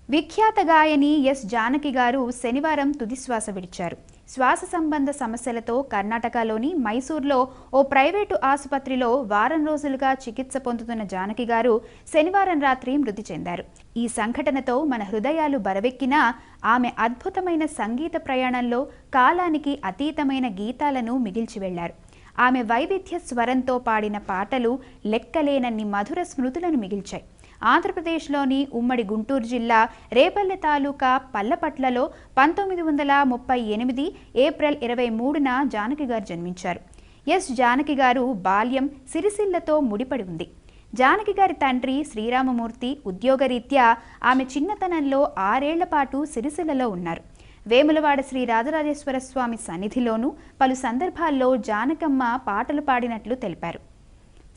విఖ్యాత గాయని ఎస్ జానకి గారు శనివారం తుదిశ్వాస విడిచారు. శ్వాస సంబంధ సమస్యలతో కర్ణాటకలోని మైసూర్లో ఓ ప్రైవేటు ఆసుపత్రిలో వారం రోజులుగా చికిత్స పొందుతున్న జానకి గారు శనివారం రాత్రి మృతి చెందారు. ఈ సంఘటనతో మన హృదయాలు బరవెక్కినా ఆమె అద్భుతమైన సంగీత ప్రయాణంలో కాలానికి అతీతమైన గీతాలను మిగిల్చి వెళ్లారు. ఆమె వైవిధ్య స్వరంతో పాడిన పాటలు లెక్కలేనన్ని మధుర స్మృతులను మిగిల్చాయి. ఆంధ్రప్రదేశ్లోని ఉమ్మడి గుంటూరు జిల్లా రేపల్లె తాలూకా పల్లపట్లలో 1938 ఏప్రిల్ 23న జానకి గారు జన్మించారు. ఎస్ జానకి గారు బాల్యం సిరిసిల్లతో ముడిపడి ఉంది. జానకి గారి తండ్రి శ్రీరామమూర్తి ఉద్యోగరీత్యా ఆమె చిన్నతనంలో 6 ఏళ్ల పాటు సిరిసిల్లలో ఉన్నారు. వేములవాడ శ్రీ రాజరాజేశ్వర స్వామి సన్నిధిలోనూ పలు సందర్భాల్లో జానకమ్మ పాటలు పాడినట్లు తెలిపారు.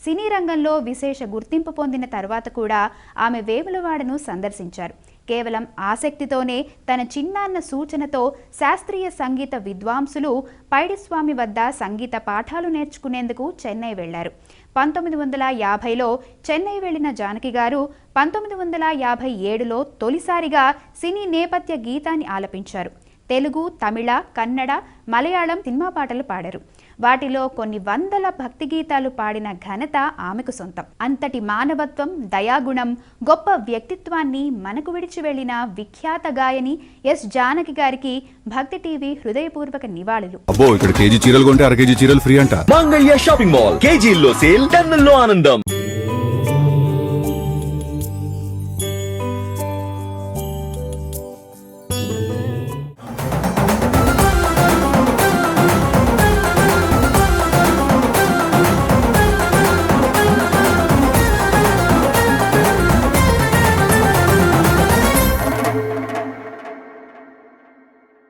సినీ రంగంలో విశేష గుర్తింపు పొందిన తర్వాత కూడా ఆమె వేములవాడను సందర్శించారు. కేవలం ఆసక్తితోనే తన చిన్నాన్న సూచనతో శాస్త్రీయ సంగీత విద్వాంసులు పైడిస్వామి వద్ద సంగీత పాఠాలు నేర్చుకునేందుకు చెన్నై వెళ్లారు. 1950లో చెన్నై వెళ్లిన జానకి గారు 1957లో తొలిసారిగా సినీ నేపథ్య గీతాన్ని ఆలపించారు. తెలుగు, తమిళ, కన్నడ, మలయాళం సినిమా పాటలు పాడారు. వాటిలో కొన్ని వందల భక్తి గీతాలు పాడిన ఘనత ఆమెకు సొంతం. అంతటి మానవత్వం, దయాగుణం, గొప్ప వ్యక్తిత్వాన్ని మనకు విడిచి వెళ్లిన విఖ్యాత గాయని ఎస్ జానకి గారికి భక్తి టీవీ హృదయపూర్వక నివాళులు. అబ్బో, ఇక్కడ కేజీ చీరలు కొంటే 1/2 కేజీ చీరలు ఫ్రీ అంట. మంగళ్య షాపింగ్ మాల్ కేజీల్లో సేల్, టన్నుల్లో ఆనందం.